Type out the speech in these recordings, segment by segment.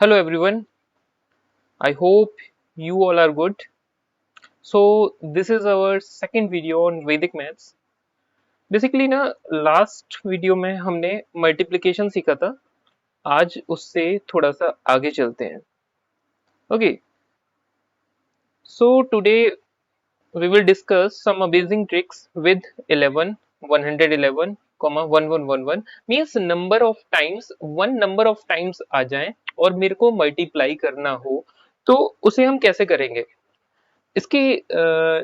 Hello everyone, I hope you all are good. So this is our second video on Vedic maths. Basically ना last video में हमने multiplication सीखा था. आज उससे थोड़ा सा आगे चलते हैं. Okay, so today we will discuss some amazing tricks with 11, 111, 1111 means number of times one number of times आ जाए और मेरे को मल्टीप्लाई करना हो तो उसे हम कैसे करेंगे. इसकी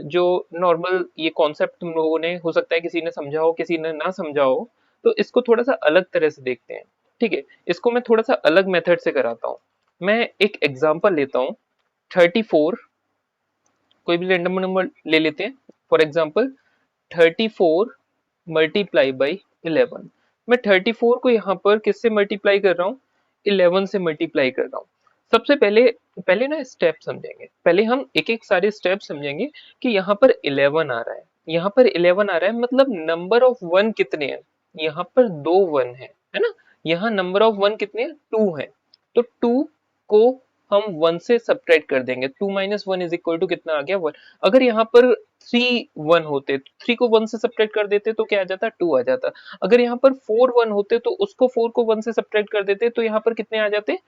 जो नॉर्मल ये कॉन्सेप्ट तुम लोगों ने हो सकता है किसी ने समझा हो किसी ने ना समझा हो, तो इसको थोड़ा सा अलग तरह से देखते हैं. ठीक है, इसको मैं थोड़ा सा अलग मेथड से कराता हूँ. मैं एक एग्जांपल लेता हूँ. 34, कोई भी रैंडम नंबर ले लेते हैं. For example 34 multiply by 11. मैं 34 को यहाँ पर किससे मल्टीप्लाई कर रहा हूँ, 11 से मल्टीप्लाई कर रहा हूँ. सबसे पहले पहले ना स्टेप समझेंगे. पहले हम एक एक सारे स्टेप समझेंगे कि यहाँ पर 11 आ रहा है, यहाँ पर 11 आ रहा है मतलब नंबर ऑफ वन कितने हैं. यहाँ पर दो वन है ना. यहाँ नंबर ऑफ वन कितने हैं, 2 है. तो 2 को हम 1 से सब्ट्रैक्ट कर देंगे. 2 minus one is equal to कितना आ गया, 1. अगर यहाँ पर 3 1 होते, 3 को 1 से सब्ट्रैक्ट कर देते तो क्या आ जाता, 2 आ जाता. अगर यहाँ पर 4 1 होते तो उसको 4 को 1 से सब्ट्रैक्ट कर देते तो यहाँ पर कितने आ जाते,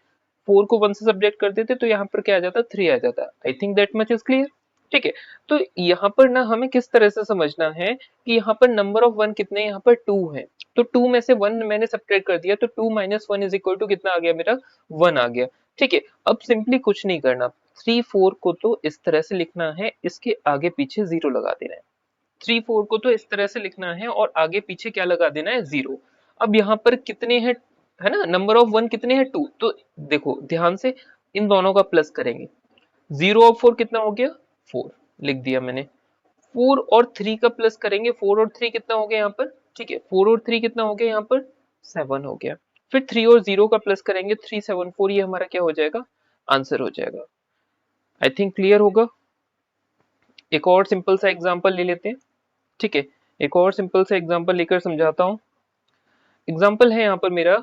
4 को 1 से सब्ट्रैक्ट कर देते तो यहाँ पर क्या आ जाता, 3 आ जाता. I think that much is clear. ठीक है, तो यहाँ पर ना हमें किस तरह से समझना है कि यहाँ पर नंबर ऑफ वन कितने, यहाँ पर 2 है. तो 2 में से 1 मैंने सब्ट्रैक्ट कर दिया तो 2 minus one is equal to कितना आ गया मेरा, 1 आ गया. ठीक है, अब सिंपली कुछ नहीं करना. 3 4 को तो इस तरह से लिखना है, इसके आगे पीछे जीरो लगा देना है. 3 4 को तो इस तरह से लिखना है और आगे पीछे क्या लगा देना है, जीरो. अब यहाँ पर कितने हैं, है ना, नंबर ऑफ वन कितने हैं, 2. तो देखो ध्यान से इन दोनों का प्लस करेंगे. 0 और 4 कितना हो गया, 4 लिख दिया मैंने. 4 और 3 का प्लस करेंगे. 4 और 3 कितना हो गया यहाँ पर, ठीक है, 4 और 3 कितना हो गया यहाँ पर, 7 हो गया. फिर 3 और 0 का प्लस करेंगे. 3 7 4, ये हमारा क्या हो जाएगा, आंसर हो जाएगा. आई थिंक क्लियर होगा. एक और सिंपल सा एग्जांपल ले लेते हैं. ठीक है, एक और सिंपल सा एग्जांपल लेकर समझाता हूँ. एग्जांपल है यहाँ पर मेरा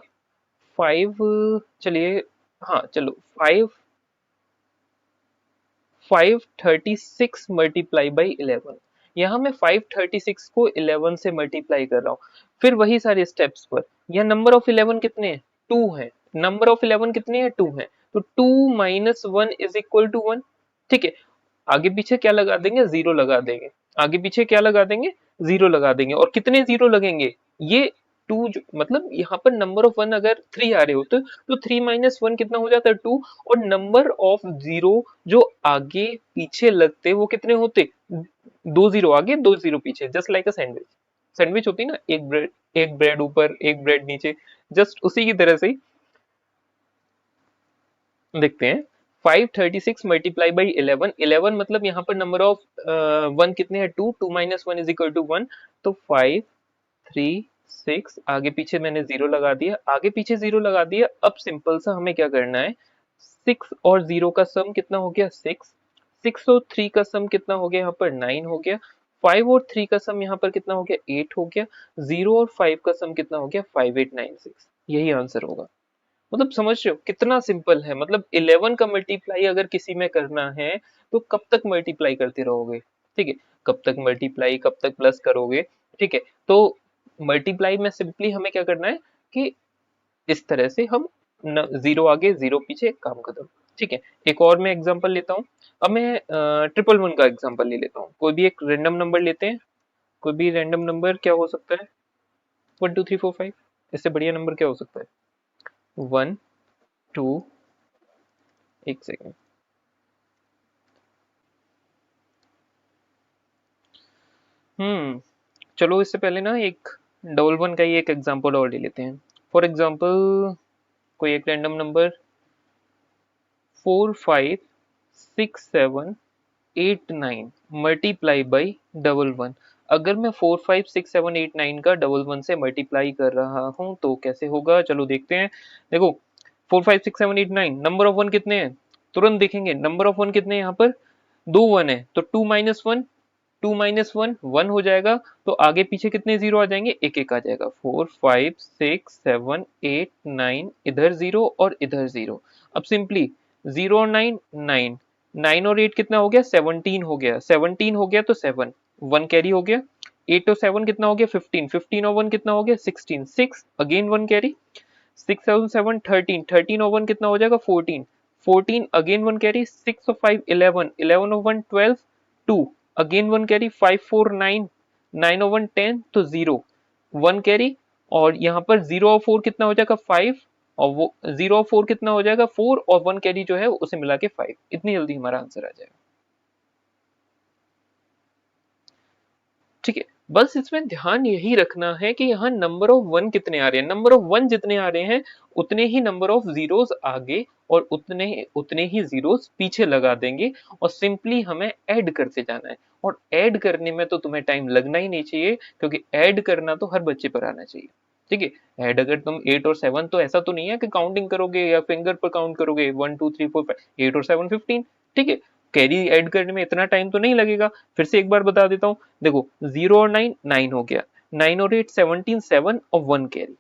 5, चलिए, हाँ चलो, 536 मल्टीप्लाई बाई 11. यहाँ मैं 536 को 11 से मल्टीप्लाई कर रहा हूँ. फिर वही सारे स्टेप्स पर. यहाँ नंबर ऑफ 11 कितने हैं, 2 है. नंबर ऑफ 11 कितने हैं, 2 है. तो 2 minus one is equal to 1. ठीक है, आगे पीछे क्या लगा देंगे, जीरो लगा देंगे. आगे पीछे क्या लगा देंगे, जीरो लगा देंगे. और कितने जीरो लगेंगे, ये 2, मतलब यहाँ पर नंबर ऑफ वन अगर 3 आ रहे होते तो 3 माइनस वन कितना हो जाता है, 2. और नंबर ऑफ जीरो जो आगे पीछे लगते वो कितने होते, 2 जीरो आगे 2 जीरो पीछे. Just like a sandwich. Sandwich होती ना, एक ब्रेड ऊपर एक ब्रेड नीचे, जस्ट उसी की तरह से ही देखते हैं. 536 मल्टीप्लाई बाई 11. 11 मतलब यहाँ पर नंबर ऑफ वन कितने हैं, 2. 2 minus one is equal to 1. तो 5 3 6, आगे पीछे मैंने जीरो लगा दिया. आगे पीछे जीरो लगा दिया. अब सिंपल सा हमें क्या करना है, 6 और जीरो का सम कितना हो गया, 6. 6 और 3 का सम कितना हो गया, यहाँ पर 9 हो गया. 5 और 3 का सम यहाँ पर कितना हो गया, 8 हो गया. 0 और 5 का सम कितना हो गया, 5896. यही आंसर होगा. मतलब समझ रहे हो कितना सिंपल है. मतलब 11 का मल्टीप्लाई अगर किसी में करना है तो कब तक मल्टीप्लाई करते रहोगे. ठीक है, कब तक मल्टीप्लाई, कब तक प्लस करोगे. ठीक है, तो मल्टीप्लाई में सिंपली हमें क्या करना है कि इस तरह से हम जीरो आगे जीरो पीछे काम खत्म. ठीक है, एक और मैं एग्जांपल लेता हूँ. अब मैं ट्रिपल वन का एग्जांपल ले लेता हूँ. कोई भी एक रैंडम नंबर लेते हैं. कोई भी रैंडम नंबर क्या हो सकता है, 1 2 3 4 5. इससे बढ़िया नंबर क्या हो सकता है, 1 2, एक सेकेंड. चलो इससे पहले ना एक डबल वन का ही एक एग्जांपल और ले लेते हैं. फॉर एग्जांपल कोई एक random number 4 5 6 7 8 9 multiply by double one. अगर मैं 4 5 6 7 8 9 का डबल वन से मल्टीप्लाई कर रहा हूं तो कैसे होगा, चलो देखते हैं. देखो 4 5 6 7 8 9 नंबर ऑफ वन कितने हैं, तुरंत देखेंगे. नंबर ऑफ वन कितने हैं, यहाँ पर 2 1 है. तो 2 माइनस वन 2 माइनस वन 1 हो जाएगा, तो आगे पीछे कितने जीरो आ जाएंगे, एक एक आ जाएगा, 4 5 6 7 8 9, इधर जीरो और इधर जीरो। अब सिंपली 0 और 9 9, 9 और 8 कितना हो गया, 17 हो गया, 17 हो गया तो 7, 1 कैरी हो गया, 8 और 7 कितना हो गया, 15, 15 और 1 कितना हो गया, 16, 6 अगेन 1 कैरी, 6 और 7 13, 13 और 1 कितना हो जाएगा, 14, 14 अगेन 1 कैरी, 6 और 5 11, 11 और 1 12, 2 अगेन 1 कैरी, 5 4 9, 9 और 1 10, तो 0 1 कैरी, और यहाँ पर 0 और 4 कितना हो जाएगा, 5, और वो 0 और 4 कितना हो जाएगा, 4, और 1 कैरी जो है उसे मिला के 5। इतनी जल्दी हमारा आंसर आ जाएगा। ठीक है, बस इसमें ध्यान यही रखना है कि यहाँ नंबर ऑफ वन कितने आ रहे हैं, नंबर ऑफ वन जितने आ रहे हैं उतने ही नंबर ऑफ जीरोस आगे और उतने उतने ही जीरोस पीछे लगा देंगे, और सिंपली हमें ऐड करते जाना है। और ऐड करने में तो तुम्हें टाइम लगना ही नहीं चाहिए, क्योंकि ऐड करना तो हर बच्चे पर आना चाहिए। ठीक है, ऐड अगर तुम 8 और 7, तो ऐसा तो नहीं है कि काउंटिंग करोगे या फिंगर पर काउंट करोगे, 1 2 3 4 5, 8 और 7 15। ठीक है, कैरी ऐड करने में इतना टाइम तो नहीं लगेगा। फिर से एक बार बता देता हूँ, देखो 0 और 9 9 हो गया, 9 और 8 17, 7 और 1 कैरी।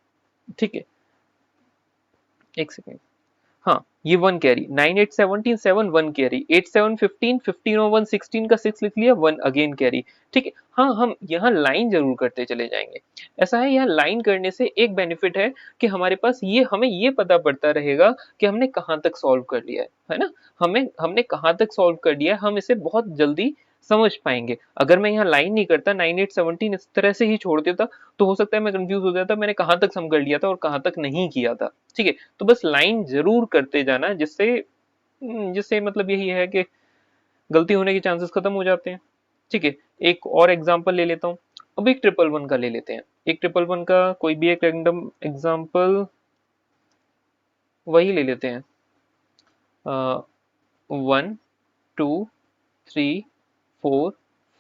ठीक है, एक सेकेंड, हाँ ये 1 कैरी, 9 8 17 7 1 कैरी, 8 7 15, 15 और 1 16 का 6 लिख लिया, 1 अगेन कैरी। ठीक है, हाँ हम यहाँ लाइन जरूर करते चले जाएंगे। ऐसा है, यहाँ लाइन करने से एक बेनिफिट है कि हमारे पास ये हमें ये पता पड़ता रहेगा कि हमने कहाँ तक सॉल्व कर लिया है ना, हमें हमने कहाँ तक सॉल्व कर लिया है, हम इसे बहुत जल्दी समझ पाएंगे। अगर मैं यहाँ लाइन नहीं करता, 9 8 17 इस तरह से ही छोड़ देता, तो हो सकता है मैं कंफ्यूज हो जाता मैंने कहाँ तक सम कर लिया था और कहाँ तक नहीं किया था। ठीक है, तो बस लाइन जरूर करते जाना, जिससे जिससे मतलब यही है कि गलती होने के चांसेस खत्म हो जाते हैं। ठीक है, एक और एग्जांपल ले लेता हूँ। अब एक ट्रिपल वन का ले लेते हैं, एक ट्रिपल वन का कोई भी एक रैंडम एग्जांपल वही ले लेते हैं, 1 2 3 4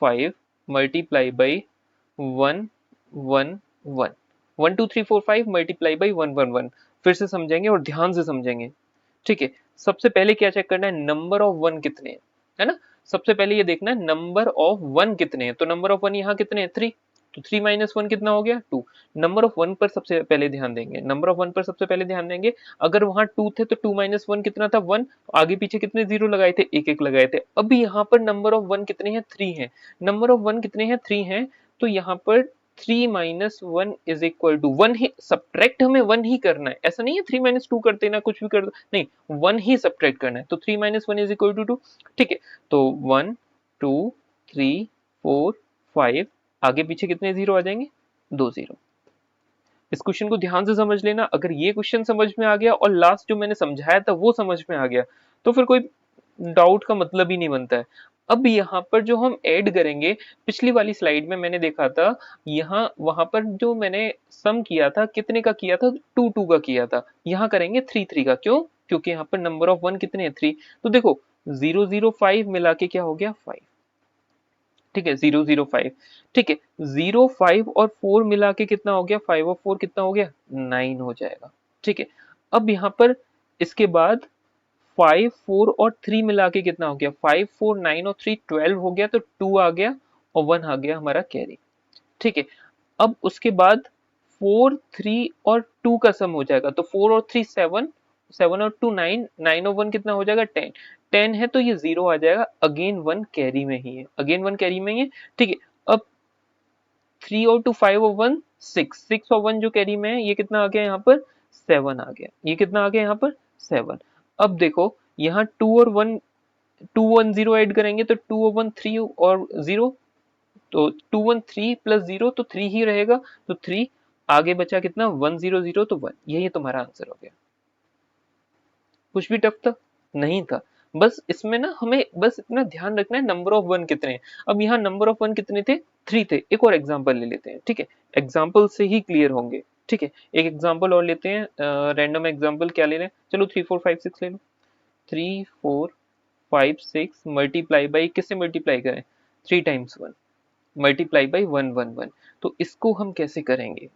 5 मल्टीप्लाई बाई 1 1 1, 1 2 3 4 5 मल्टीप्लाई बाई 1 1 1। फिर से समझेंगे और ध्यान से समझेंगे। ठीक है, सबसे पहले क्या चेक करना है, नंबर ऑफ वन कितने हैं, है ना। सबसे पहले ये देखना है नंबर ऑफ वन कितने हैं, तो नंबर ऑफ वन यहाँ कितने हैं, 3, तो 3 माइनस वन कितना हो गया, 2। नंबर ऑफ वन पर सबसे पहले ध्यान देंगे, नंबर ऑफ वन पर सबसे पहले ध्यान देंगे। अगर वहां 2 थे तो 2 माइनस वन कितना था, 1। आगे पीछे कितने जीरो लगाए थे, एक एक लगाए थे। अभी यहाँ पर नंबर ऑफ वन कितने हैं, 3 है। नंबर ऑफ वन कितने हैं, 3 है, तो यहाँ पर 3 minus one is equal to 1 ही, सब्ट्रैक्ट हमें 1 ही करना है, ऐसा नहीं है 3 माइनस 2 करते ना कुछ भी कर दो, नहीं 1 ही सब्ट्रैक्ट करना है, तो 3 minus one is equal to 2। ठीक है, तो 1 2 3 4 5, आगे पीछे कितने जीरो आ जाएंगे, 2 जीरो। इस क्वेश्चन को ध्यान से समझ लेना, अगर ये क्वेश्चन समझ में आ गया और लास्ट जो मैंने समझाया था वो समझ में आ गया, तो फिर कोई डाउट का मतलब ही नहीं बनता है। अब यहाँ पर जो हम ऐड करेंगे, पिछली वाली स्लाइड में मैंने देखा था, यहाँ वहां पर जो मैंने सम किया था कितने का किया था, 2 2 का किया था, यहाँ करेंगे 3 3 का। क्यों, क्योंकि यहाँ पर नंबर ऑफ वन कितने हैं, 3। तो देखो 0 0 5 मिला के क्या हो गया, 5। ठीक है, 0 0 5। ठीक है, 0 5 और 4 मिला के कितना हो गया, 5 और 4 कितना हो गया, 9 हो जाएगा। ठीक है, अब यहाँ पर इसके बाद 5 4 और 3 मिला के कितना हो गया, 5 4 9 और 3 12 हो गया, तो 2 आ गया और 1 आ गया हमारा कैरी। ठीक है, अब उसके बाद 4 3 और 2 का सम हो जाएगा, तो 4 और 3 7, 7 और 2 9, 9 और 1 कितना हो जाएगा, 10, 10 है तो ये 0 आ जाएगा, अगेन 1 कैरी में ही है, अगेन 1 कैरी में ही है। ठीक है, अब 3 और 2 5 और 1 6, 6 और 1 जो कैरी में है ये कितना आ गया, यहाँ पर 7 आ गया, ये कितना आ गया यहाँ पर 7। अब देखो यहाँ 2 और 1, 2 1 0 ऐड करेंगे तो 2 और 1 3 और 0, तो 2 1 3 प्लस 0 तो 3 ही रहेगा, तो 3 आगे बचा कितना, 1 0 0, तो 1, यही तुम्हारा आंसर हो गया। कुछ भी टफ था नहीं था, बस इसमें ना हमें बस इतना ध्यान रखना है नंबर ऑफ वन कितने हैं। अब यहाँ नंबर ऑफ वन कितने थे, 3 थे। एक और एग्जांपल ले लेते हैं, ठीक है, एग्जांपल से ही क्लियर होंगे। ठीक है, एक एग्जांपल और लेते हैं, रैंडम एग्जांपल क्या ले रहे हैं, चलो 3 4 5 6 ले लो। 3 4 5 6 मल्टीप्लाई बाई, किससे मल्टीप्लाई करें, 3 टाइम्स 1 मल्टीप्लाई बाई 1 1 1। तो इसको हम कैसे करेंगे,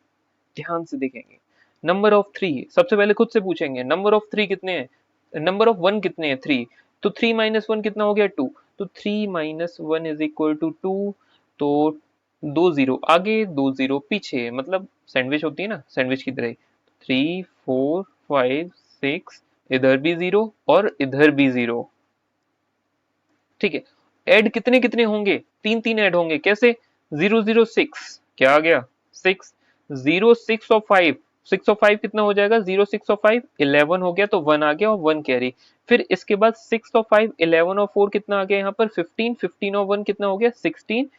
ध्यान से देखेंगे। नंबर ऑफ थ्री, सबसे पहले खुद से पूछेंगे नंबर ऑफ थ्री कितने हैं, नंबर ऑफ वन कितने हैं, 3, तो 3 माइनस वन कितना हो गया, 2, तो 3 minus one is equal to 2। तो 2 0 आगे 2 0 पीछे, मतलब सैंडविच होती है ना, सैंडविच की तरह 3 4 5 6, इधर भी 0 और इधर भी 0। ठीक है, ऐड कितने कितने होंगे, 3 3 ऐड होंगे, कैसे, 0 0 6, क्या आ गया 6, 0 6 और 5, 6 और 5 कितना हो जाएगा, 0 6 और 5 11 हो गया, तो 1 आ गया और 1 कैरी। फिर इसके बाद 6 और 5 11 और 4 कितना आ गया यहाँ पर 15, 15 और 1 कितना हो गया 16,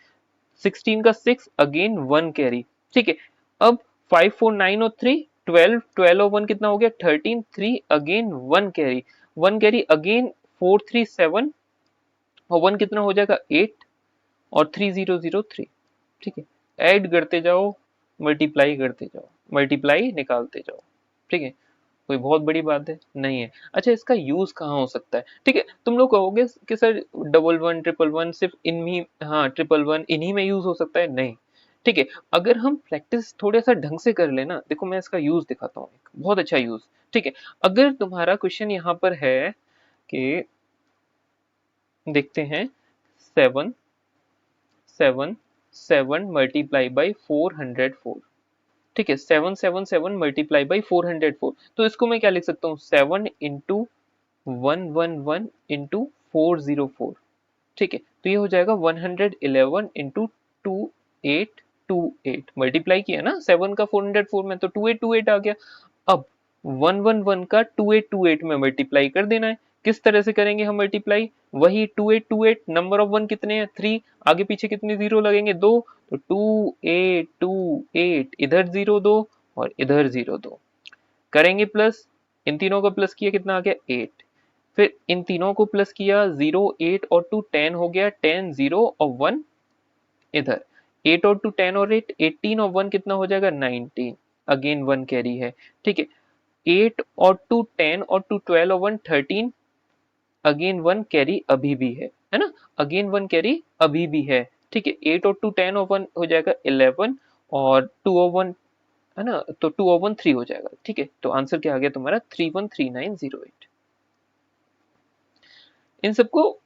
16 का 6 अगेन 1 कैरी। ठीक है, अब 5 4 9 और 3 12, 12 और 1 कितना हो गया 13, 3 अगेन 1 कैरी, 1 कैरी अगेन 4 3 7 और 1 कितना हो जाएगा 8 और 3 0 0 3। ठीक है, ऐड करते जाओ, मल्टीप्लाई करते जाओ, मल्टीप्लाई निकालते जाओ। ठीक है, कोई बहुत बड़ी बात है नहीं है। अच्छा, इसका यूज कहाँ हो सकता है, ठीक है, तुम लोग कहोगे कि सर 11 1 सिर्फ इनमें, हाँ 11 इन्हीं में यूज हो सकता है, नहीं। ठीक है, अगर हम प्रैक्टिस थोड़ा सा ढंग से कर लेना, देखो मैं इसका यूज दिखाता हूँ, एक बहुत अच्छा यूज। ठीक है, अगर तुम्हारा क्वेश्चन यहाँ पर है कि देखते हैं 7 7 7 मल्टीप्लाई बाई 404। ठीक है, 7 7 7 मल्टीप्लाई बाई 404, तो इसको मैं क्या लिख सकता हूँ 7 इंटू 111 इंटू 404। ठीक है, तो ये हो जाएगा 111 इंटू 2828, मल्टीप्लाई किया ना 7 का 404 में, तो 2828 आ गया। अब 111 का 2828 में मल्टीप्लाई कर देना है। किस तरह से करेंगे हम मल्टीप्लाई, वही 2828, नंबर ऑफ 1 कितने हैं 3, आगे पीछे कितने जीरो लगेंगे 2, तो 2828, इधर 0 2 और इधर 0 2, करेंगे प्लस, इन तीनों का प्लस किया कितना आ गया 8, फिर इन तीनों को प्लस किया 0 8 और 2 10 हो गया, 10 0 और 1 इधर, 8 और 2 10 और 8 18 और 1 कितना हो जाएगा 19, अगेन 1 कैरी है। ठीक है, 8 और 2 10 और 2 12 और 1 13, अगेन 1 कैरी अभी भी है ना, अगेन 1 कैरी अभी भी है। ठीक है, 8 और 2 10 और 1 हो जाएगा 11 और 2 और 1 है ना, तो 2 और 1 3 हो जाएगा। ठीक है, तो आंसर क्या आ गया तुम्हारा 313908। इन सबको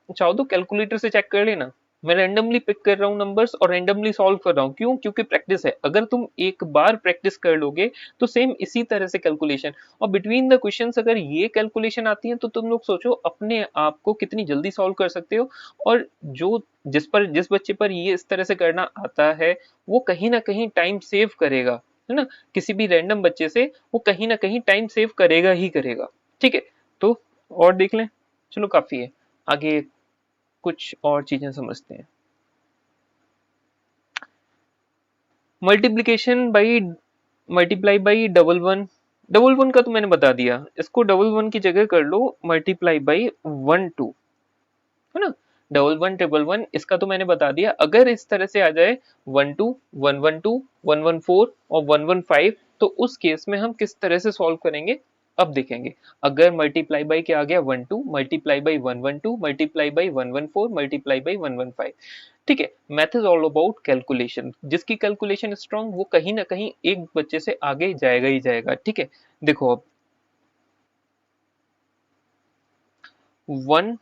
चाहो तो कैलकुलेटर से चेक कर लेना, मैं रैंडमली पिक कर रहा हूँ नंबर्स और रैंडमली सॉल्व कर रहा हूँ, क्यों, क्योंकि प्रैक्टिस है। अगर तुम एक बार प्रैक्टिस कर लोगे तो सेम इसी तरह से कैलकुलेशन, और बिटवीन द क्वेश्चंस अगर ये कैलकुलेशन आती है तो तुम लोग सोचो अपने आप को कितनी जल्दी सॉल्व कर सकते हो। और जो जिस बच्चे पर ये इस तरह से करना आता है वो कहीं ना कहीं टाइम सेव करेगा, है ना, किसी भी रैंडम बच्चे से वो कहीं ना कहीं टाइम सेव करेगा ही करेगा। ठीक है, तो और देख लें, चलो काफी है, आगे कुछ और चीजें समझते हैं। Multiplication by, multiply by double one, double one का तो मैंने बता दिया, इसको डबल वन की जगह कर लो मल्टीप्लाई बाई 1 2, है ना, डबल वन ट्रिपल वन इसका तो मैंने बता दिया। अगर इस तरह से आ जाए 1 2 1 1 2 1 1 4 और 1 1 5, तो उस केस में हम किस तरह से सॉल्व करेंगे अब देखेंगे। अगर मल्टीप्लाई बाई क्या आ गया 1 2, multiply by 1 1 2, multiply by 1 1 4, multiply by 1 1 5। ठीक है, math is all about calculation, जिसकी कैलकुलेशन स्ट्रांग वो कहीं ना कहीं एक बच्चे से आगे जाएगा ही जाएगा। ठीक है, देखो अब 1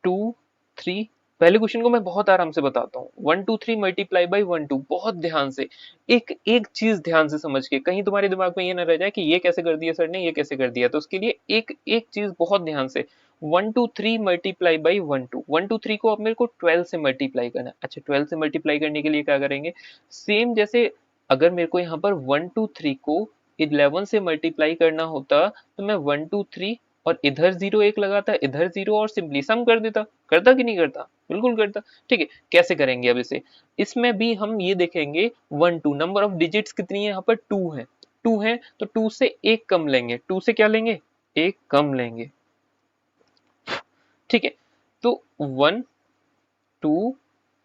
2 3, पहले क्वेश्चन को मैं बहुत आराम से बताता हूँ, 1 2 3 मल्टीप्लाई बाई 1 2, बहुत ध्यान से, एक एक चीज ध्यान से समझ के, कहीं तुम्हारे दिमाग में ये ना रह जाए कि ये कैसे कर दिया सर ने, ये कैसे कर दिया, तो उसके लिए एक एक चीज बहुत ध्यान से, 1 2 3 मल्टीप्लाई बाई 1 2, 1 2 3 को अब मेरे को 12 से मल्टीप्लाई करना है। अच्छा, 12 से मल्टीप्लाई करने के लिए क्या करेंगे, सेम जैसे अगर मेरे को यहाँ पर 1 2 3 को 11 से मल्टीप्लाई करना होता तो मैं 1 2 3 और इधर 0 एक लगाता, इधर 0 और सिंपली सम कर देता, करता कि नहीं करता, बिल्कुल करता। ठीक है, कैसे करेंगे अब इसे, इसमें भी हम ये देखेंगे 1 2, नंबर ऑफ डिजिट्स कितनी है यहाँ पर 2 है, 2 है तो 2 से एक कम लेंगे, 2 से क्या लेंगे एक कम लेंगे। ठीक है, तो 1 2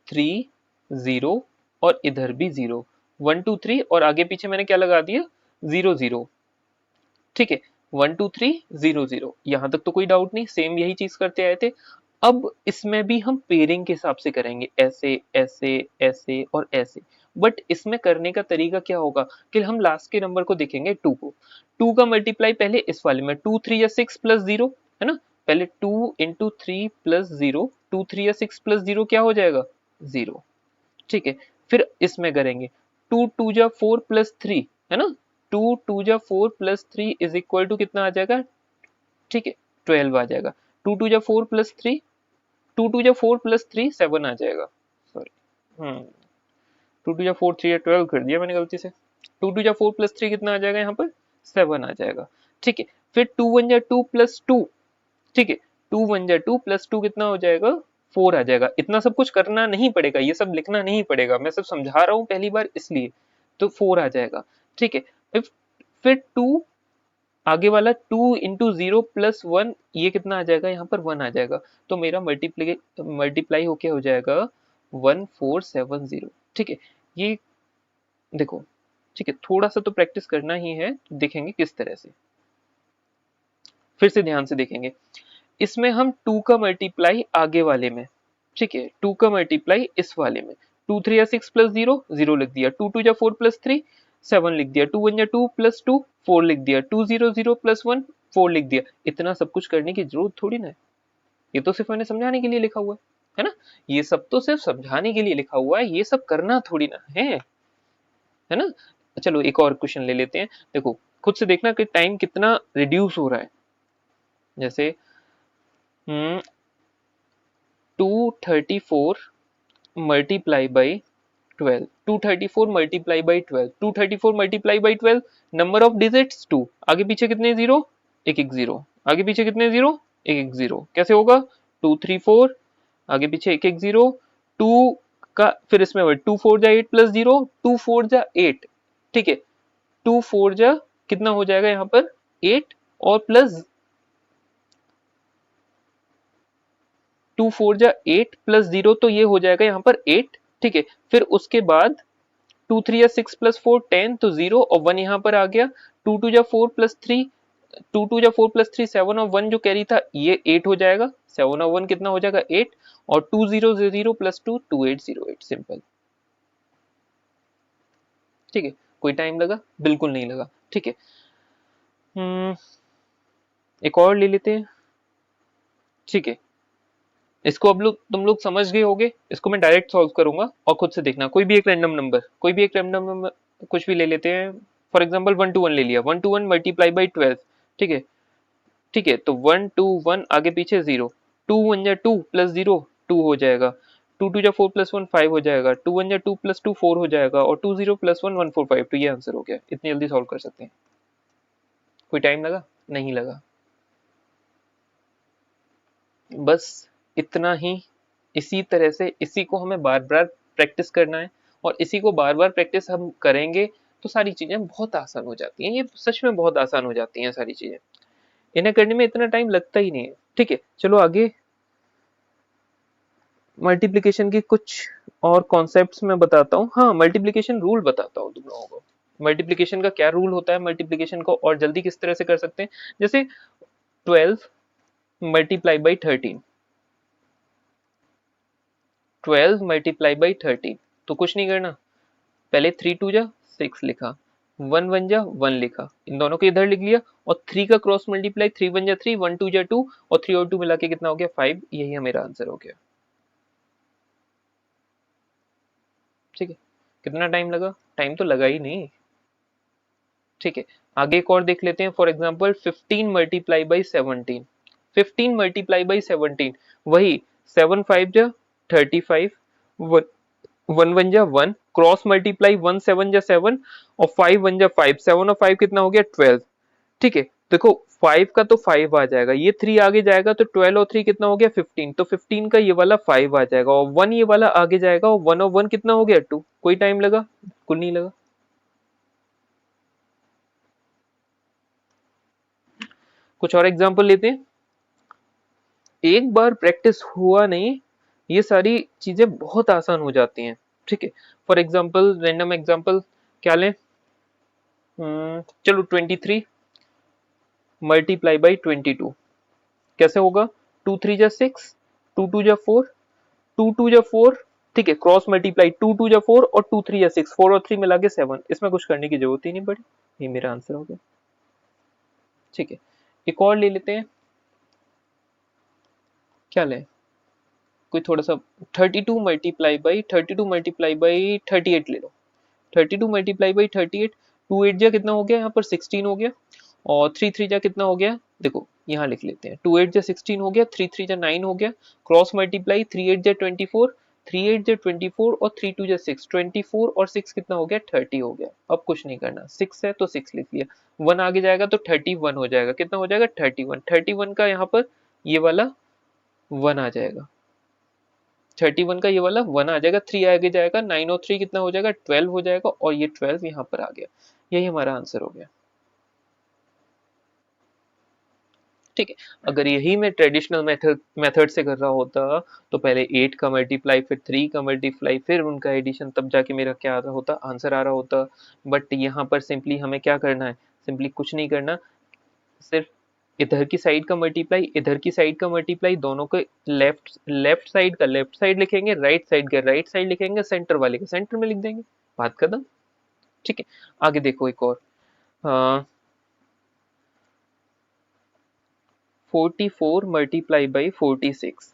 3 0 और इधर भी 0, 1 2 3 और आगे पीछे मैंने क्या लगा दिया 0 0। ठीक है, 1 2 3 0 0, यहां तक तो कोई डाउट नहीं, सेम यही चीज करते आए थे। अब इसमें भी हम पेयरिंग के हिसाब से करेंगे, ऐसे ऐसे ऐसे और ऐसे, बट इसमें करने का तरीका क्या होगा कि हम लास्ट के नंबर को देखेंगे 2 को, 2 का मल्टीप्लाई पहले इस वाले में 2 3 या 6 प्लस 0, है ना, पहले 2 इंटू 3 प्लस 0, 2 3 या 6 प्लस 0 क्या हो जाएगा 0, ठीक है, फिर इसमें करेंगे 2 2 जा 4 + 3 है ना, 2 2 जा 4 + 3 इज इक्वल टू कितना आ जाएगा, ठीक है 12 आ जाएगा। 2 2 जा 4 + 3, 2 2 जा 4 + 3 7 आ जाएगा, सॉरी 2 2 जा 4 3 12 कर दिया मैंने गलती से। 2 2 जा 4 + 3 कितना आ जाएगा यहाँ पर 7 आ जाएगा, ठीक है। फिर 2 1 जा 2 + 2, ठीक है 2 1 जा 2 + 2 कितना हो जाएगा 4 आ जाएगा। इतना सब कुछ करना नहीं पड़ेगा, ये सब लिखना नहीं पड़ेगा, मैं सब समझा रहा हूँ पहली बार इसलिए, तो 4 आ जाएगा, ठीक है। फिर 2 आगे वाला 2 × 0 + 1 ये कितना आ जाएगा यहाँ पर 1 आ जाएगा, तो मेरा मल्टीप्लाई होके हो जाएगा 1470, ठीक है। ये देखो, ठीक है थोड़ा सा तो प्रैक्टिस करना ही है, देखेंगे किस तरह से, फिर से ध्यान से देखेंगे। इसमें हम 2 का मल्टीप्लाई आगे वाले में, ठीक है 2 का मल्टीप्लाई इस वाले में, 2 3 जा 6 + 0 0 लिख दिया, 2 2 जा 4 + 3 7 लिख दिया, 2 1 जा 2 + 2 4 लिख दिया, 2 0 0 + 1 4 लिख दिया। इतना सब कुछ करने की जरूरत थोड़ी ना है, ये तो सिर्फ मैंने समझाने के लिए लिखा हुआ है ना, ये सब तो सिर्फ समझाने के लिए लिखा हुआ है, ये सब करना थोड़ी ना है ना। चलो एक और क्वेश्चन ले लेते हैं, देखो खुद से देखना कि टाइम कितना रिड्यूस हो रहा है। जैसे 234 multiply by 12, 234 multiply by 12, 234 multiply by 12, number of digits 2, आगे पीछे कितने जीरो, एक एक जीरो, आगे पीछे कितने जीरो, एक एक जीरो, कैसे होगा 234 आगे पीछे एक एक जीरो, 2 का फिर इसमें 2 4 जा 8 + 0, 2 4 जा 8, ठीक है 2 4 जा कितना हो जाएगा यहाँ पर 8 और प्लस 2 4 जा 8 + 0, तो ये हो जाएगा यहाँ पर 8, ठीक है। फिर उसके बाद 2 3 जा 6 + 4 10, तो 0 और 1 यहाँ पर आ गया, 2 2 जा 4 + 3, 2 2 जा 4 + 3 7 और 1 जो कैरी था ये 8 हो जाएगा, 7 और 1 कितना हो जाएगा 8, और 2 0 0 + 2 2808, सिंपल, ठीक है। कोई टाइम लगा, बिल्कुल नहीं लगा, ठीक है। एक और ले लेते हैं, ठीक है। इसको अब लोग तुम लोग समझ गए होगे, इसको मैं डायरेक्ट सॉल्व करूंगा और खुद से देखना, कोई भी एक रैंडम नंबर, कोई भी एक रैंडम नंबर कुछ भी ले लेते हैं, फॉर एग्जांपल 1 2 1 ले लिया, 1 2 1 मल्टीप्लाई बाई 12, ठीक है, ठीक है। तो 1 2 1 आगे पीछे 0, 2 1 जा 2 + 0 2 हो जाएगा, 2 2 जा 4 + 1 5 हो जाएगा, 2 1 जा 2 + 2 4 हो जाएगा, और 2 0 + 1 1 4 5, तो ये आंसर हो गया। इतनी जल्दी सॉल्व कर सकते हैं, कोई टाइम लगा, नहीं लगा, बस इतना ही। इसी तरह से इसी को हमें बार बार प्रैक्टिस करना है, और इसी को बार बार प्रैक्टिस हम करेंगे तो सारी चीजें बहुत आसान हो जाती हैं, ये सच में बहुत आसान हो जाती हैं सारी चीजें, इन्हें करने में इतना टाइम लगता ही नहीं है, ठीक है। चलो आगे मल्टीप्लिकेशन के कुछ और कॉन्सेप्ट्स मैं बताता हूँ, हाँ मल्टीप्लिकेशन रूल बताता हूँ तुम लोगों को, मल्टीप्लिकेशन का क्या रूल होता है, मल्टीप्लिकेशन को और जल्दी किस तरह से कर सकते हैं। जैसे 12 मल्टीप्लाई बाई 13, 12 मल्टीप्लाई बाई 13, तो कुछ नहीं करना, पहले 3 2 जा 6 लिखा, 1 1 जा 1 लिखा, इन दोनों को इधर लिख लिया, और 3 का क्रॉस मल्टीप्लाई, 3 1 जा 3, 1 2 जा 2, और 3 और 2 मिला के कितना हो गया 5, यही मेरा आंसर हो गया, ठीक है। कितना टाइम लगा, टाइम तो लगा ही नहीं, ठीक है। आगे एक और देख लेते हैं, for example 15 multiply by 17, 15 multiply by 17, वही 7 5 जा 35, 1 1 जा 1, क्रॉस मल्टीप्लाई 1 7 जा 7, और 5 1 जा 5, 7 और 5 कितना हो गया 12, ठीक है। देखो 5 का तो 5 आ जाएगा, ये 3 आगे जाएगा तो 12 और 3 कितना हो गया 15, तो 15 का ये वाला 5 आ जाएगा, और 1 ये वाला आगे जाएगा, और 1 और 1 कितना हो गया 2, कोई टाइम लगा, कुल नहीं लगा। कुछ और एग्जांपल लेते हैं, एक बार प्रैक्टिस हुआ नहीं, ये सारी चीजें बहुत आसान हो जाती हैं, ठीक है। फॉर एग्जांपल रैंडम एग्जांपल क्या लें, चलो 23 मल्टीप्लाई बाई 22 कैसे होगा, 2 3 जा 6, 2 2 जा 4, 2 2 जा 4, ठीक है, क्रॉस मल्टीप्लाई 2 2 जा 4 और 2 3 जा 6, 4 और 3 मिला के 7, इसमें कुछ करने की जरूरत ही नहीं पड़ी, ये मेरा आंसर हो गया, ठीक है। एक और ले लेते हैं, क्या लें, कोई थोड़ा सा 32 ले लो। 32 × 38, 2 8 जा कितना हो गया यहाँ पर 16 हो गया, और 3 3 जा कितना हो गया, देखो यहाँ लिख लेते हैं, 2 8 जा 16 हो गया, 3 3 जा 9 हो गया, क्रॉस मल्टीप्लाई 3 8 जा 24, 3 8 जा 24 और 3 2 जा 6, 24 और 6 कितना हो गया 30 हो गया। अब कुछ नहीं करना, 6 है तो 6 लिख लिया, 1 आगे जाएगा तो 31 हो जाएगा, कितना हो जाएगा 31, 31 का यहाँ पर ये वाला 1 आ जाएगा, 31 का ये वाला 1 आ जाएगा, 3 आगे जाएगा, 9 और 3 कितना हो जाएगा 12 हो जाएगा, और ये 12 यहाँ पर आ गया, यही हमारा आंसर हो गया। ठीक है, अगर यही मैं ट्रेडिशनल मेथड से कर रहा होता तो पहले 8 का मल्टीप्लाई, फिर 3 का मल्टीप्लाई, फिर उनका एडिशन, तब जाके मेरा क्या आ रहा होता, आंसर आ रहा होता। बट यहाँ पर सिंपली हमें क्या करना है, सिंपली कुछ नहीं करना, सिर्फ इधर की साइड का मल्टीप्लाई, इधर की साइड का मल्टीप्लाई, दोनों को लेफ्ट लेफ्ट साइड का लेफ्ट साइड लिखेंगे, राइट साइड का राइट साइड लिखेंगे, सेंटर वाले का सेंटर में लिख देंगे, बात खत्म। ठीक है, आगे देखो एक और, 44 मल्टीप्लाई बाई 46,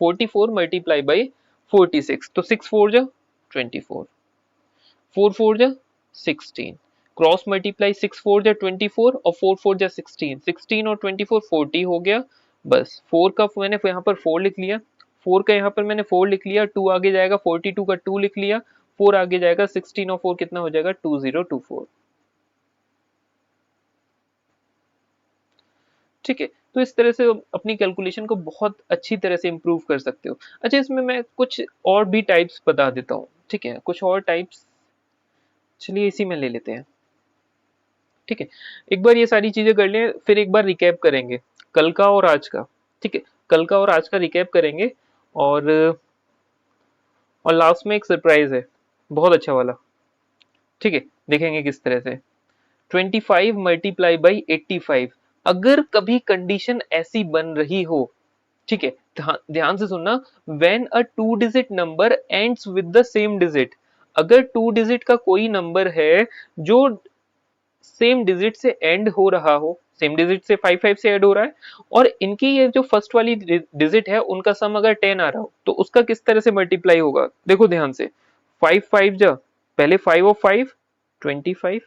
44 मल्टीप्लाई बाई 46, तो 6 4 जा 24, 4 4 जा 16, क्रॉस मल्टीप्लाई 6 4 जा 24 और 4 4 जा 16, 16 और 24 40 हो गया, बस 4 का मैंने यहाँ पर 4 लिख लिया, 4 का यहाँ पर मैंने 4 लिख लिया, 2 आगे जाएगा 42 का 2 लिख लिया, 4 आगे जाएगा 16 और 4 कितना हो जाएगा 2024। ठीक है, तो इस तरह से अपनी कैलकुलेशन को बहुत अच्छी तरह से इम्प्रूव कर सकते हो। अच्छा, इसमें मैं कुछ और भी टाइप्स बता देता हूँ, ठीक है, कुछ और टाइप्स, चलिए इसी में ले लेते हैं। ठीक है, एक बार ये सारी चीजें कर लें, फिर एक बार रिकैप करेंगे कल का और आज का। ठीक है, कल का और आज का रिकैप करेंगे, और लास्ट में एक सरप्राइज है, बहुत अच्छा वाला। ठीक है, देखेंगे किस तरह से। 25 मल्टीप्लाई बाई 85, अगर कभी कंडीशन ऐसी बन रही हो, ठीक है, ध्यान से सुनना, when a 2 digit number ends with the same digit, अगर 2 डिजिट का कोई नंबर है जो सेम डिजिट से एंड हो रहा हो, सेम डिजिट से 5 5 से ऐड हो रहा है, और इनकी ये जो फर्स्ट वाली डिजिट है उनका सम अगर 10 आ रहा हो, तो उसका किस तरह से मल्टीप्लाई होगा, देखो ध्यान से। 5 5 जा, पहले 5 और 5 25,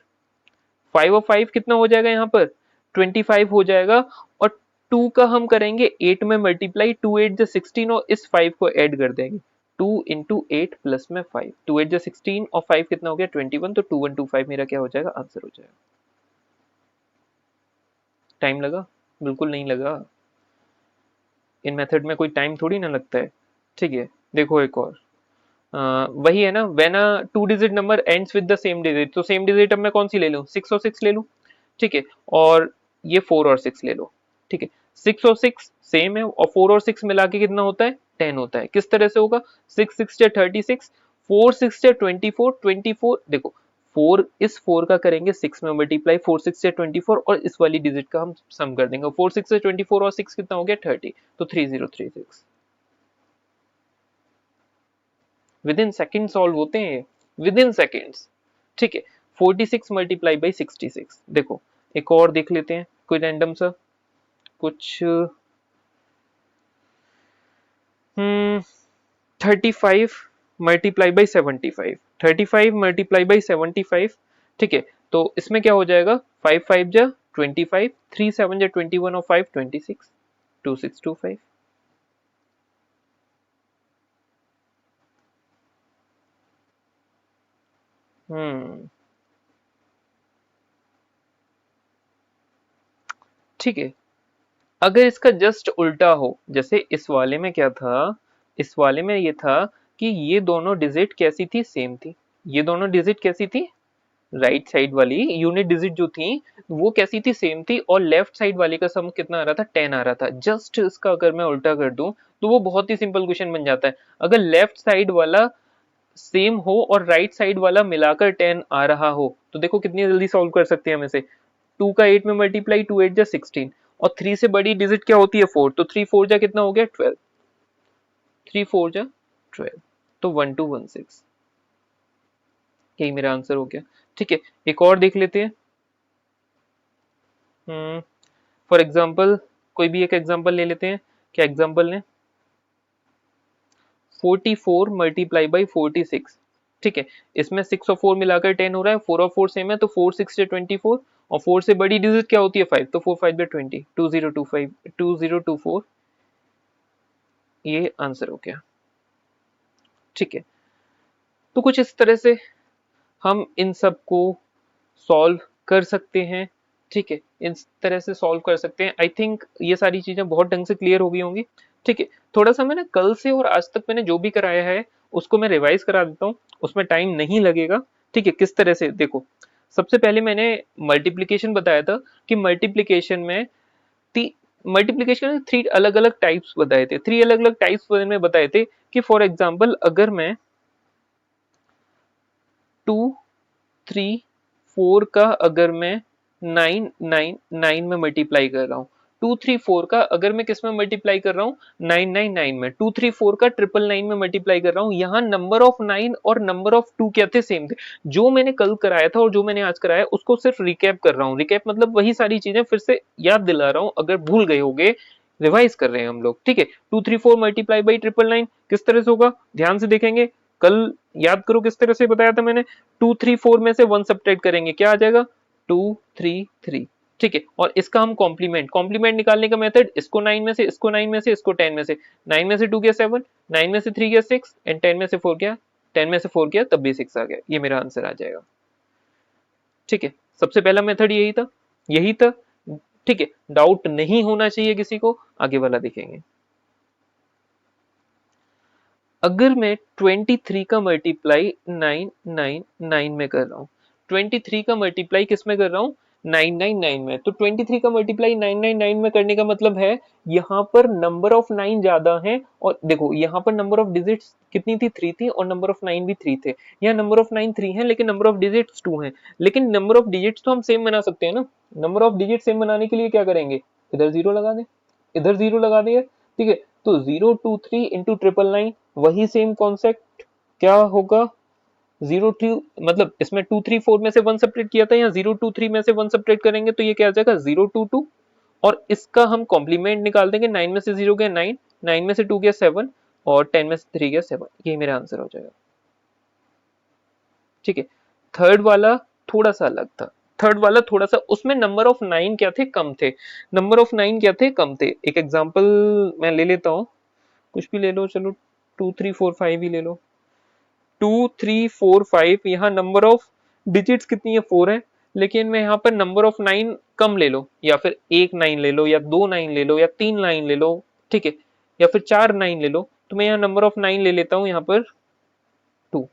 5 और 5 कितना हो जाएगा यहाँ पर 25 हो जाएगा, और 2 का हम करेंगे 8 में मल्टीप्लाई, 2 8 जा 16 और इस 5 को ऐड कर देंगे, 2 इंटू 8 प्लस में 5, 2 8 जा 16 और 5 कितना हो गया 21, तो 2125 मेरा क्या हो जाएगा, आंसर हो जाएगा। टाइम लगा? बिल्कुल नहीं लगा, इन मेथड में कोई टाइम थोड़ी ना लगता है। ठीक है, देखो एक और, वही है ना, when a 2 digit number ends with the same digit, तो सेम डिजिट अब मैं कौन सी ले लूं, 6 और 6 ले लूं। ठीक है, और ये 4 और 6 ले लो। ठीक है, 6 और 6 सेम है, और 4 और 6 मिला के कितना होता है 10 होता है, किस तरह से होगा, 6 6 या 36, 4 6 या 24, 24 देखो, 4 इस 4 का करेंगे 6 में मल्टीप्लाई, 4 6 या 24 और इस वाली डिजिट का हम सम कर देंगे, 4 6 से 24 और 6 कितना हो गया 30, तो 3036, विद इन सेकेंड सॉल्व होते हैं, विद इन सेकेंड्स। ठीक है, 46 मल्टीप्लाई बाई 66, देखो एक और देख लेते हैं कोई रैंडम सा कुछ, 35 मल्टीप्लाई बाई 75, 35 मल्टीप्लाई बाई 75। ठीक है, तो इसमें क्या हो जाएगा, 5 5 जा 25, 3 7 जा 21 और 5 26, 2625। हम्म, ठीक है, अगर इसका जस्ट उल्टा हो, जैसे इस वाले में क्या था, इस वाले में ये था कि ये दोनों डिजिट कैसी थी, सेम थी, ये दोनों डिजिट कैसी थी, राइट साइड वाली यूनिट डिजिट जो थी वो कैसी थी, सेम थी, और लेफ्ट साइड वाले का सम कितना आ रहा था 10 आ रहा था, जस्ट इसका अगर मैं उल्टा कर दूं तो वो बहुत ही सिंपल क्वेश्चन बन जाता है। अगर लेफ्ट साइड वाला सेम हो और राइट साइड वाला मिलाकर 10 आ रहा हो, तो देखो कितनी जल्दी सॉल्व कर सकते हैं हम इसे, 2 का 8 में मल्टीप्लाई, 2 8 जा 16, और 3 से बड़ी डिजिट क्या होती है 4, तो 3 4 जा कितना हो गया 12, 3 4 जा 12, तो 1216, यही मेरा आंसर हो गया। ठीक है, एक और देख लेते हैं, फॉर एग्जाम्पल कोई भी एक एग्जाम्पल ले लेते हैं, क्या एग्जाम्पल लें, 44 मल्टीप्लाई बाई 46, ठीक है। इसमें 6 और 4 मिलाकर 10 हो रहा है, 4 और 4 सेम है तो 4 6 से 24, और 4 से बड़ी डिजिट क्या होती है 5, तो 4 5 20, 2025 2024, ये आंसर हो गया, ठीक है। तो कुछ इस तरह से हम इन सब को सॉल्व कर सकते हैं, ठीक है। इस तरह से सॉल्व कर सकते हैं। आई थिंक ये सारी चीजें बहुत ढंग से क्लियर हो गई होंगी, ठीक है। थोड़ा सा मैं ना कल से और आज तक मैंने जो भी कराया है उसको मैं रिवाइज करा देता हूँ, उसमें टाइम नहीं लगेगा, ठीक है। किस तरह से देखो, सबसे पहले मैंने मल्टीप्लीकेशन बताया था कि मल्टीप्लीकेशन में मल्टीप्लीकेशन में 3 अलग अलग टाइप्स बताए थे, 3 अलग अलग टाइप्स में बताए थे कि फॉर एग्जाम्पल अगर मैं 2 3 4 का अगर मैं 9 9 9 में मल्टीप्लाई कर रहा हूँ, 2 3 4 का अगर मैं किस में मल्टीप्लाई कर रहा हूँ 9 9 9 में, 2 3 4 का 9 9 में मल्टीप्लाई कर रहा हूँ। यहाँ नंबर ऑफ 9 और नंबर ऑफ 2 क्या थे, सेम थे। जो मैंने कल कराया था और जो मैंने आज कराया उसको सिर्फ रिकैप कर रहा हूँ। रिकैप मतलब वही सारी चीजें फिर से याद दिला रहा हूँ, अगर भूल गए होगे रिवाइज कर रहे हैं हम लोग, ठीक है। 2 3 4 मल्टीप्लाई बाई 9 किस तरह से होगा, ध्यान से देखेंगे। कल याद करो किस तरह से बताया था मैंने, 2 3 4 में से 1 सब्ट्रैक्ट करेंगे, क्या आ जाएगा 2 3 3, ठीक है। और इसका हम कॉम्प्लीमेंट कॉम्प्लीमेंट निकालने का मेथड, इसको 9 में से, इसको 9 में से, इसको 10 में से, 9 में से 2 गया 7, 9 में से 3 गया 6 एंड 10 में से 4 गया, 10 में से 4 गया तब भी 6 आ गया, ये मेरा आंसर आ जाएगा, ठीक है। सबसे पहला मेथड यही था, ठीक है। डाउट नहीं होना चाहिए किसी को, आगे वाला देखेंगे। अगर मैं 23 का मल्टीप्लाई 999 में कर रहा हूँ, 23 का मल्टीप्लाई किस में कर रहा हूँ 999 में, तो 23 का मल्टीप्लाई 999 में करने का मतलब है यहाँ पर नंबर ऑफ 9 ज्यादा है, और देखो यहाँ पर नंबर ऑफ डिजिट्स कितनी थी 3 थी, और नंबर ऑफ 9 भी 3 थे। यहाँ नंबर ऑफ 9 3 है लेकिन नंबर ऑफ डिजिट्स 2 है, लेकिन नंबर ऑफ डिजिट्स तो हम सेम बना सकते हैं ना। नंबर ऑफ डिजिट सेम बनाने के लिए क्या करेंगे, इधर जीरो लगा दें, इधर जीरो लगा दिया, ठीक है। तो 023 इंटू 999 वही सेम कॉन्सेप्ट क्या होगा, 02 मतलब इसमें 234 में से 1 सब्ट्रैक्ट किया था, यहाँ 023 में से 1 सब्ट्रैक्ट करेंगे तो ये क्या आ जाएगा 022, और इसका हम कॉम्प्लीमेंट निकाल देंगे, 9 में से 0 गया 9, 9 में से 2 गया 7 और 10 में से 3 गया 7, ये मेरा आंसर हो जाएगा, ठीक है। थर्ड वाला थोड़ा सा अलग था, थर्ड वाला थोड़ा सा, उसमें नंबर ऑफ 9 क्या थे, कम थे। नंबर ऑफ 9 क्या थे, कम थे। एक एग्जांपल मैं ले लेता हूँ, कुछ भी ले लो, चलो 2 3 4 5 ही ले लो। 2 3 4 5, यहाँ नंबर ऑफ डिजिट्स कितनी है 4 है, लेकिन मैं यहाँ पर नंबर ऑफ 9 कम ले लो, या फिर एक 9 ले लो, या 2 9 ले लो, या 3 9 ले लो, ठीक है, या फिर 4 9 ले लो, तो मैं यहाँ नंबर ऑफ 9 ले लेता हूँ यहाँ पर 2,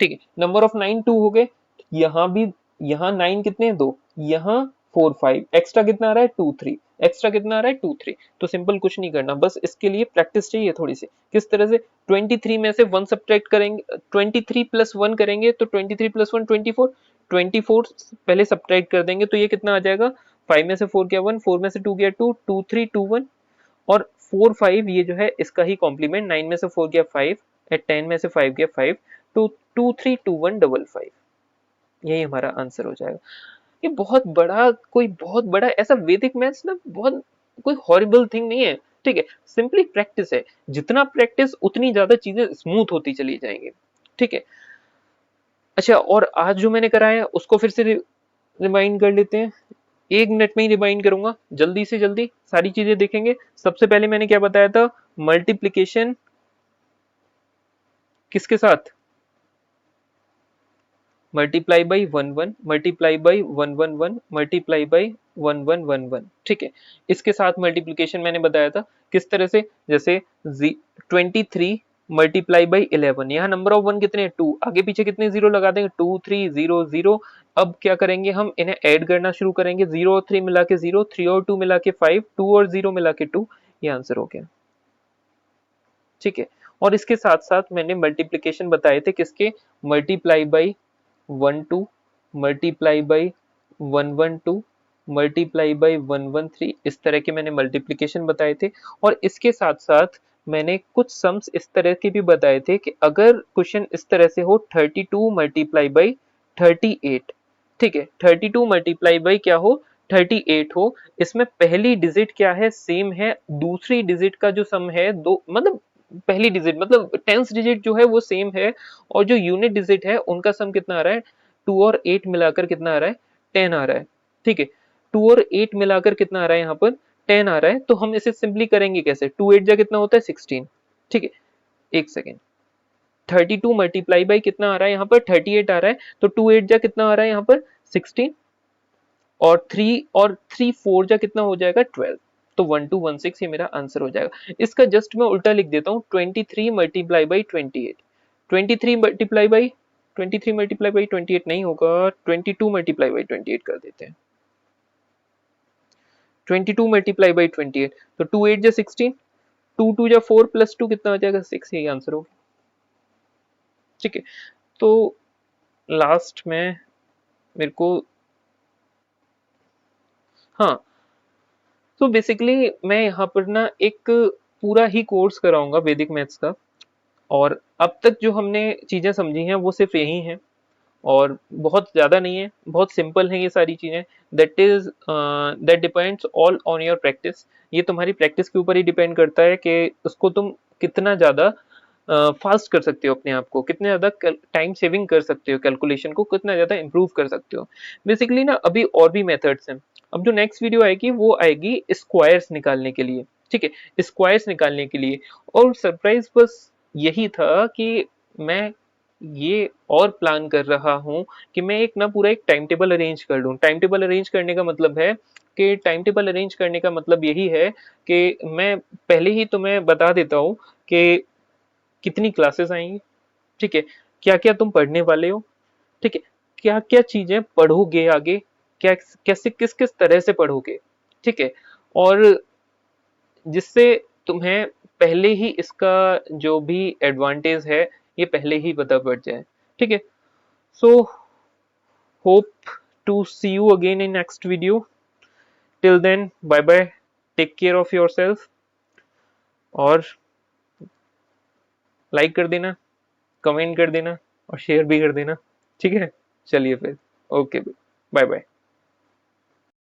ठीक है। नंबर ऑफ 9 2 हो गए, यहाँ भी, यहाँ 9 कितने हैं 2, यहाँ 4 5, एक्स्ट्रा कितना आ रहा है 2 3, एक्स्ट्रा कितना आ रहा है 2 3। तो सिंपल कुछ नहीं करना, बस इसके लिए प्रैक्टिस चाहिए थोड़ी सी। किस तरह से, 23 में से 1 सब्ट्रैक्ट करेंगे, 23 प्लस 1 करेंगे तो 23 प्लस 1 24, 24 पहले सब्ट्रैक्ट कर देंगे तो ये कितना आ जाएगा, 5 में से 4 गया 1, 4 में से 2 गया 2, 2 3 2 1, और 4 5 ये जो है इसका ही कॉम्प्लीमेंट, 9 में से 4 गया 5 एंड 10 में से 5 गया 5, तो 2 3 2 1 5 5, यही हमारा आंसर हो जाएगा। ये बहुत बड़ा, कोई बहुत बड़ा ऐसा वैदिक मैथ्स ना बहुत कोई हॉरिबल थिंग नहीं है, ठीक है। सिंपली प्रैक्टिस है, जितना प्रैक्टिस उतनी ज्यादा चीजें स्मूथ होती चली जाएंगी, ठीक है। अच्छा, और आज जो मैंने कराया उसको फिर से रिमाइंड कर लेते हैं, 1 मिनट में ही रिमाइंड करूंगा, जल्दी से जल्दी सारी चीजें देखेंगे। सबसे पहले मैंने क्या बताया था, मल्टीप्लीकेशन किसके साथ, multiply by 1 1, multiply by 1 1 1, multiply by 1 1 1 1, ठीक है। इसके साथ मल्टीप्लिकेशन मैंने बताया था किस तरह से, जैसे 23 मल्टीप्लाई बाई 11, यहाँ नंबर ऑफ 1 कितने 2, आगे पीछे कितने जीरो लगा देंगे 2 3 0 0। अब क्या करेंगे, हम इन्हें ऐड करना शुरू करेंगे, 0 और 3 मिला के 0, 3 और 2 मिला के 5, 2 और 0 मिला के 2, ये आंसर हो गया, ठीक है। और इसके साथ साथ मैंने मल्टीप्लिकेशन बताए थे किसके, multiply by 1 2, multiply by 1 1 2, multiply by 1 1 3, इस तरह के मैंने मल्टीप्लिकेशन बताए थे। और इसके साथ साथ मैंने कुछ सम्स इस तरह के भी बताए थे कि अगर क्वेश्चन इस तरह से हो 32 मल्टीप्लाई बाई 38, ठीक है, 32 मल्टीप्लाई बाई क्या हो 38 हो, इसमें पहली डिजिट क्या है सेम है, दूसरी डिजिट का जो सम है दो, मतलब पहली डिजिट मतलब टेंस डिजिट जो है वो सेम है, और जो यूनिट डिजिट है उनका सम कितना आ रहा है, 2 और 8 मिलाकर कितना आ रहा है, 10 आ रहा है। ठीक है, 2 और 8 मिलाकर कितना आ रहा है यहाँ पर, 10 आ रहा है। तो हम इसे सिंपली करेंगे कैसे, 2 8 जा कितना होता है 16। ठीक है, एक सेकेंड, 32 मल्टीप्लाई बाई कितना आ रहा है यहाँ पर 38 आ रहा है, तो 2 8 जा कितना आ रहा है यहाँ पर 16, और 3 4 जा कितना हो जाएगा 12। तो 1216 ये मेरा आंसर हो जाएगा। इसका जस्ट मैं उल्टा लिख देता हूँ, 23 multiply by 28। 23 multiply by 23 multiply by 28 नहीं होगा, 22 मल्टीप्लाई बाई 28 कर देते हैं। 22 मल्टीप्लाई बाई 28, तो 2 8 जा 16, 2 2 जा 4 प्लस 2 कितना हो जाएगा 6, यही आंसर होगा। ठीक है, तो लास्ट में मेरे को, हाँ, तो बेसिकली मैं यहाँ पर ना एक पूरा ही कोर्स कराऊंगा वैदिक मैथ्स का, और अब तक जो हमने चीजें समझी हैं वो सिर्फ यही हैं, और बहुत ज्यादा नहीं है, बहुत सिंपल है ये सारी चीजें। That depends all on your practice. ये तुम्हारी प्रैक्टिस के ऊपर ही डिपेंड करता है कि उसको तुम कितना ज्यादा फास्ट कर सकते हो, अपने आप को कितने ज्यादा टाइम सेविंग कर सकते हो, कैलकुलेशन को कितना ज्यादा इंप्रूव कर सकते हो। बेसिकली ना अभी और भी मेथड्स हैं। अब जो नेक्स्ट वीडियो आएगी वो आएगी स्क्वायर्स निकालने के लिए। ठीक है, स्क्वायर्स निकालने के लिए। और सरप्राइज बस यही था कि मैं ये और प्लान कर रहा हूँ कि मैं एक ना पूरा एक टाइम टेबल अरेंज कर लूँ। टाइम टेबल अरेंज करने का मतलब है कि टाइम टेबल अरेंज करने का मतलब यही है कि मैं पहले ही तुम्हें बता देता हूँ कि कितनी क्लासेस आएंगी। ठीक है, क्या क्या तुम पढ़ने वाले हो। ठीक है, क्या क्या चीजें पढ़ोगे आगे, क्या कैसे किस किस तरह से पढ़ोगे। ठीक है, और जिससे तुम्हें पहले ही इसका जो भी एडवांटेज है ये पहले ही पता पड़ जाए। ठीक है, so hope to see you again in next video. Till then bye bye, take care of yourself, और लाइक कर देना, कमेंट कर देना, और शेयर भी कर देना। ठीक है, चलिए फिर, ओके, बाय बाय।